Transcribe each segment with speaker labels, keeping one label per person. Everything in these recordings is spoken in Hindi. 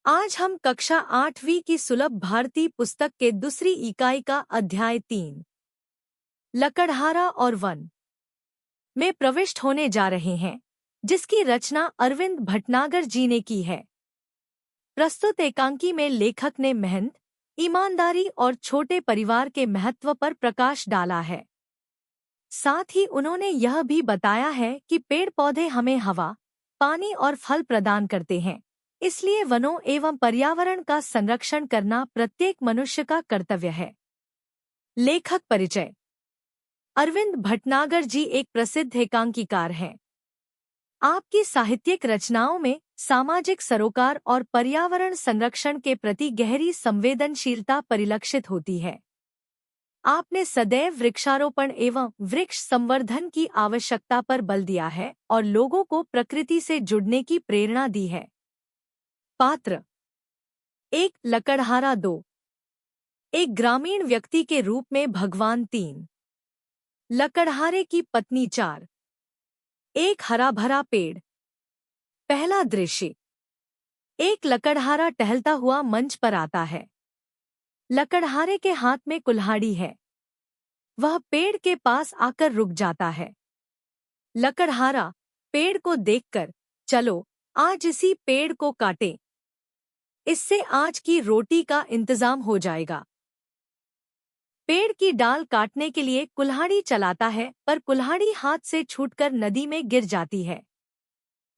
Speaker 1: आज हम कक्षा 8वीं की सुलभ भारती पुस्तक के दूसरी इकाई का अध्याय 3 लकड़हारा और वन में प्रविष्ट होने जा रहे हैं, जिसकी रचना अरविंद भटनागर जी ने की है। प्रस्तुत एकांकी में लेखक ने मेहनत, ईमानदारी और छोटे परिवार के महत्व पर प्रकाश डाला है। साथ ही उन्होंने यह भी बताया है कि पेड़-पौधे हमें हवा, पानी और फल प्रदान करते हैं। इसलिए वनों एवं पर्यावरण का संरक्षण करना प्रत्येक मनुष्य का कर्तव्य है। लेखक परिचय। अरविंद भटनागर जी एक प्रसिद्ध एकांकीकार हैं। आपकी साहित्यिक रचनाओं में सामाजिक सरोकार और पर्यावरण संरक्षण के प्रति गहरी संवेदनशीलता परिलक्षित होती है। आपने सदैव वृक्षारोपण एवं वृक्ष संवर्धन की आवश्यकता पर बल दिया है और लोगों को प्रकृति से जुड़ने की प्रेरणा दी है। पात्र 1 लकड़हारा 2 एक ग्रामीण व्यक्ति के रूप में भगवान 3 लकड़हारे की पत्नी 4 एक हरा भरा पेड़। पहला दृश्य। एक लकड़हारा टहलता हुआ मंच पर आता है। लकड़हारे के हाथ में कुल्हाड़ी है। वह पेड़ के पास आकर रुक जाता है। लकड़हारा पेड़ को देखकर, चलो आज इसी पेड़ को काटें, इससे आज की रोटी का इंतजाम हो जाएगा। पेड़ की डाल काटने के लिए कुल्हाड़ी चलाता है, पर कुल्हाड़ी हाथ से छूटकर नदी में गिर जाती है।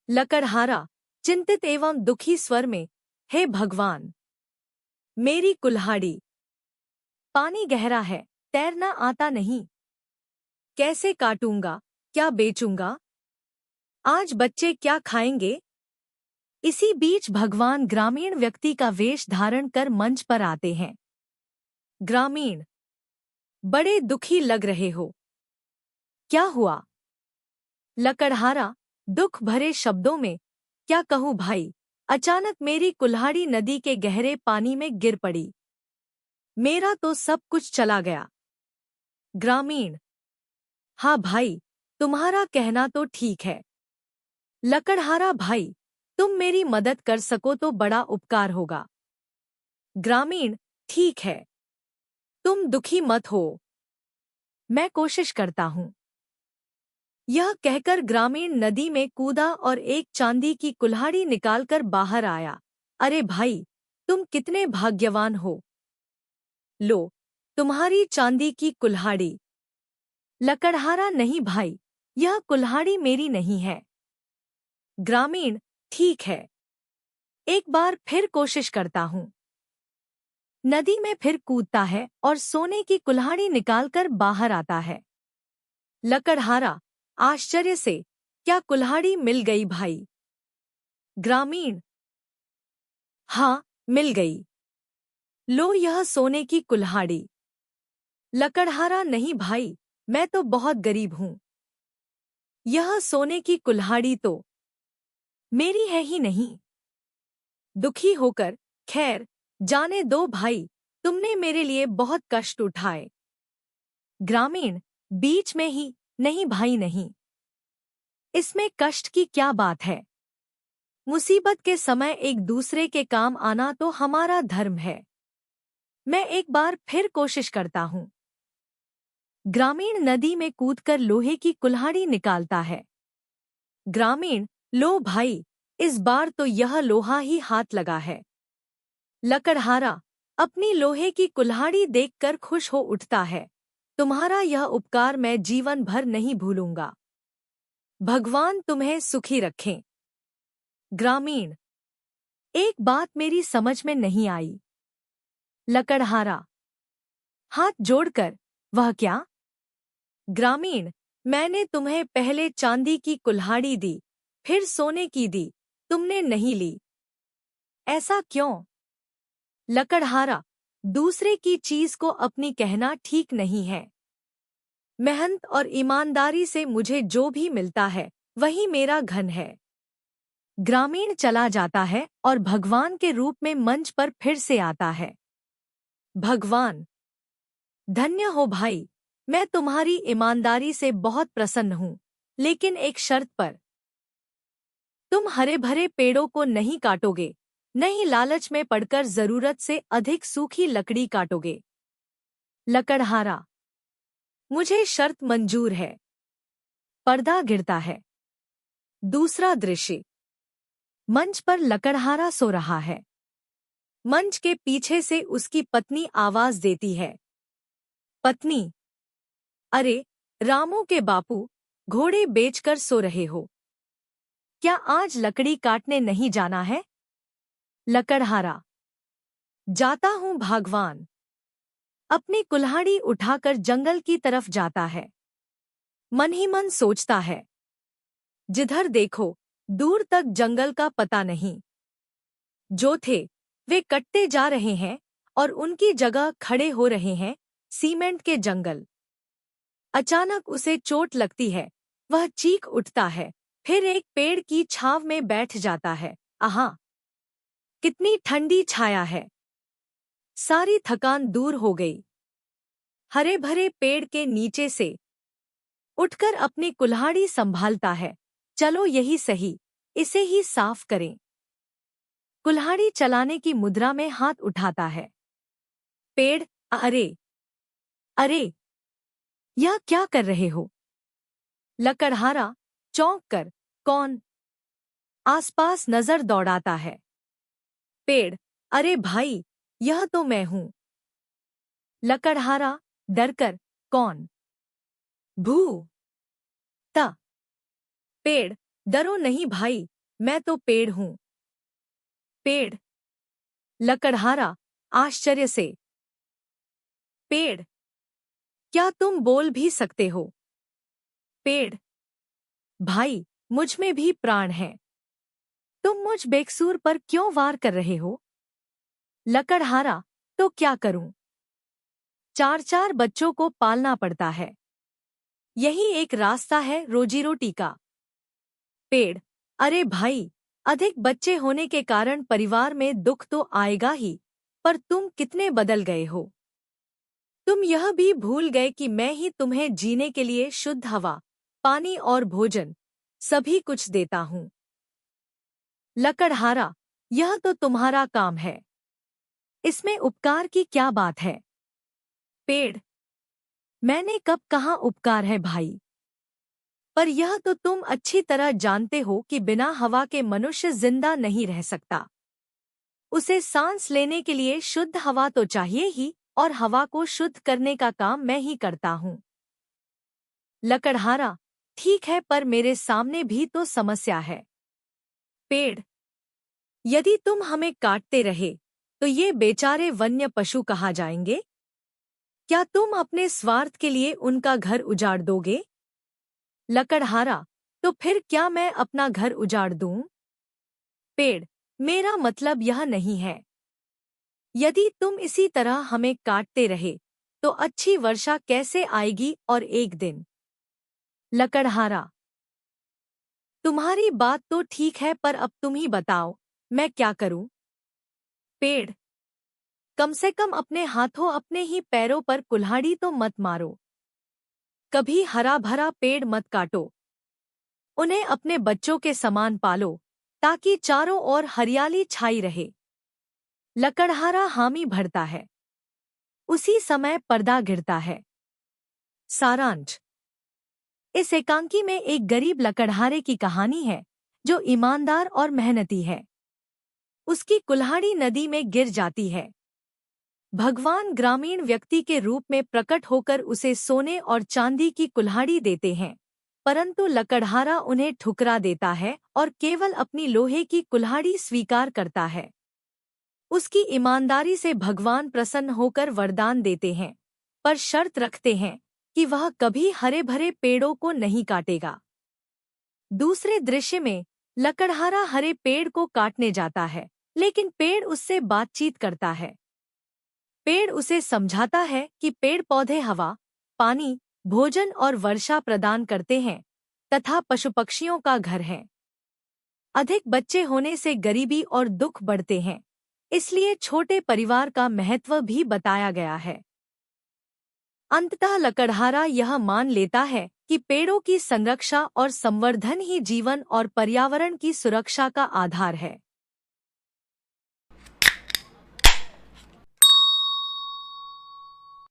Speaker 1: लकड़हारा चिंतित एवं दुखी स्वर में, हे भगवान, मेरी कुल्हाड़ी। पानी गहरा है, तैरना आता नहीं। कैसे काटूंगा, क्या बेचूंगा? आज बच्चे क्या खाएंगे? इसी बीच भगवान ग्रामीण व्यक्ति का वेश धारण कर मंच पर आते हैं। ग्रामीण, बड़े दुखी लग रहे हो। क्या हुआ? लकड़हारा दुख भरे शब्दों में, क्या कहूँ भाई, अचानक मेरी कुल्हाड़ी नदी के गहरे पानी में गिर पड़ी। मेरा तो सब कुछ चला गया। ग्रामीण, हाँ भाई, तुम्हारा कहना तो ठीक है। लकड़हारा भाई, तुम मेरी मदद कर सको तो बड़ा उपकार होगा। ग्रामीण, ठीक है, तुम दुखी मत हो, मैं कोशिश करता हूँ। यह कहकर ग्रामीण नदी में कूदा और एक चांदी की कुल्हाड़ी निकालकर बाहर आया। अरे भाई, तुम कितने भाग्यवान हो। लो, तुम्हारी चांदी की कुल्हाड़ी। लकड़हारा, नहीं भाई, यह कुल्हाड़ी मेरी नहीं है। ग्रामीण, ठीक है, एक बार फिर कोशिश करता हूँ। नदी में फिर कूदता है और सोने की कुल्हाड़ी निकालकर बाहर आता है। लकड़हारा आश्चर्य से, क्या कुल्हाड़ी मिल गई भाई? ग्रामीण, हाँ, मिल गई। लो, यह सोने की कुल्हाड़ी। लकड़हारा, नहीं भाई, मैं तो बहुत गरीब हूँ। यह सोने की कुल्हाड़ी तो मेरी है ही नहीं। दुखी होकर, खैर, जाने दो भाई, तुमने मेरे लिए बहुत कष्ट उठाए। ग्रामीण बीच में ही, नहीं भाई नहीं, इसमें कष्ट की क्या बात है। मुसीबत के समय एक दूसरे के काम आना तो हमारा धर्म है। मैं एक बार फिर कोशिश करता हूँ। ग्रामीण नदी में कूदकर लोहे की कुल्हाड़ी निकालता है। ग्रामीण, लो भाई, इस बार तो यह लोहा ही हाथ लगा है। लकड़हारा अपनी लोहे की कुल्हाड़ी देखकर खुश हो उठता है। तुम्हारा यह उपकार मैं जीवन भर नहीं भूलूंगा। भगवान तुम्हें सुखी रखें। ग्रामीण, एक बात मेरी समझ में नहीं आई। लकड़हारा हाथ जोड़कर, वह क्या? ग्रामीण, मैंने तुम्हें पहले चांदी की कुल्हाड़ी दी, फिर सोने की दी, तुमने नहीं ली। ऐसा क्यों? लकड़हारा, दूसरे की चीज को अपनी कहना ठीक नहीं है। मेहनत और ईमानदारी से मुझे जो भी मिलता है, वही मेरा धन है। ग्रामीण चला जाता है और भगवान के रूप में मंच पर फिर से आता है। भगवान, धन्य हो भाई, मैं तुम्हारी ईमानदारी से बहुत प्रसन्न हूँ, लेकिन एक शर्त पर। तुम हरे भरे पेड़ों को नहीं काटोगे, नहीं लालच में पड़कर जरूरत से अधिक सूखी लकड़ी काटोगे। लकड़हारा, मुझे शर्त मंजूर है। पर्दा गिरता है। दूसरा दृश्य, मंच पर लकड़हारा सो रहा है। मंच के पीछे से उसकी पत्नी आवाज देती है। पत्नी, अरे रामू के बापू, घोड़े बेचकर सो रहे हो क्या? आज लकड़ी काटने नहीं जाना है? लकड़हारा, जाता हूँ भगवान। अपनी कुल्हाड़ी उठाकर जंगल की तरफ जाता है। मन ही मन सोचता है, जिधर देखो दूर तक जंगल का पता नहीं। जो थे वे कटते जा रहे हैं और उनकी जगह खड़े हो रहे हैं सीमेंट के जंगल। अचानक उसे चोट लगती है। वह चीख उठता है, फिर एक पेड़ की छांव में बैठ जाता है। आहा, कितनी ठंडी छाया है। सारी थकान दूर हो गई। हरे भरे पेड़ के नीचे से उठकर अपनी कुल्हाड़ी संभालता है। चलो यही सही, इसे ही साफ करें। कुल्हाड़ी चलाने की मुद्रा में हाथ उठाता है। पेड़, अरे अरे, यह क्या कर रहे हो? लकड़हारा चौंक कर, कौन? आसपास नजर दौड़ाता है। पेड़, अरे भाई, यह तो मैं हूं। लकड़हारा डरकर, कौन? भू ता। पेड़, डरो नहीं भाई, मैं तो पेड़ हूं। पेड़, लकड़हारा आश्चर्य से, पेड़, क्या तुम बोल भी सकते हो? पेड़, भाई, मुझ में भी प्राण है। तुम मुझ बेकसूर पर क्यों वार कर रहे हो? लकड़हारा, तो क्या करूं? चार चार बच्चों को पालना पड़ता है। यही एक रास्ता है रोजी रोटी का। पेड़, अरे भाई, अधिक बच्चे होने के कारण परिवार में दुख तो आएगा ही, पर तुम कितने बदल गए हो। तुम यह भी भूल गए कि मैं ही तुम्हें जीने के लिए शुद्ध हवा, पानी और भोजन सभी कुछ देता हूँ। लकड़हारा, यह तो तुम्हारा काम है, इसमें उपकार की क्या बात है? पेड़, मैंने कब कहा उपकार है भाई? पर यह तो तुम अच्छी तरह जानते हो कि बिना हवा के मनुष्य जिंदा नहीं रह सकता। उसे सांस लेने के लिए शुद्ध हवा तो चाहिए ही, और हवा को शुद्ध करने का काम मैं ही करता हूँ। लकड़हारा, ठीक है, पर मेरे सामने भी तो समस्या है। पेड़, यदि तुम हमें काटते रहे तो ये बेचारे वन्य पशु कहाँ जाएंगे? क्या तुम अपने स्वार्थ के लिए उनका घर उजाड़ दोगे? लकड़हारा, तो फिर क्या मैं अपना घर उजाड़ दूं? पेड़, मेरा मतलब यह नहीं है। यदि तुम इसी तरह हमें काटते रहे तो अच्छी वर्षा कैसे आएगी और एक दिन? लकड़हारा, तुम्हारी बात तो ठीक है, पर अब तुम ही बताओ मैं क्या करूं? पेड़, कम से कम अपने हाथों अपने ही पैरों पर कुल्हाड़ी तो मत मारो। कभी हरा भरा पेड़ मत काटो। उन्हें अपने बच्चों के समान पालो ताकि चारों ओर हरियाली छाई रहे। लकड़हारा हामी भरता है। उसी समय पर्दा गिरता है। सारांश, इस एकांकी में एक गरीब लकड़हारे की कहानी है जो ईमानदार और मेहनती है। उसकी कुल्हाड़ी नदी में गिर जाती है। भगवान ग्रामीण व्यक्ति के रूप में प्रकट होकर उसे सोने और चांदी की कुल्हाड़ी देते हैं, परंतु लकड़हारा उन्हें ठुकरा देता है और केवल अपनी लोहे की कुल्हाड़ी स्वीकार करता है। उसकी ईमानदारी से भगवान प्रसन्न होकर वरदान देते हैं, पर शर्त रखते हैं कि वह कभी हरे भरे पेड़ों को नहीं काटेगा। दूसरे दृश्य में लकड़हारा हरे पेड़ को काटने जाता है, लेकिन पेड़ उससे बातचीत करता है। पेड़ उसे समझाता है कि पेड़ पौधे हवा, पानी, भोजन और वर्षा प्रदान करते हैं तथा पशु पक्षियों का घर है। अधिक बच्चे होने से गरीबी और दुख बढ़ते हैं, इसलिए छोटे परिवार का महत्व भी बताया गया है। अंततः लकड़हारा यह मान लेता है कि पेड़ों की संरक्षा और संवर्धन ही जीवन और पर्यावरण की सुरक्षा का आधार है।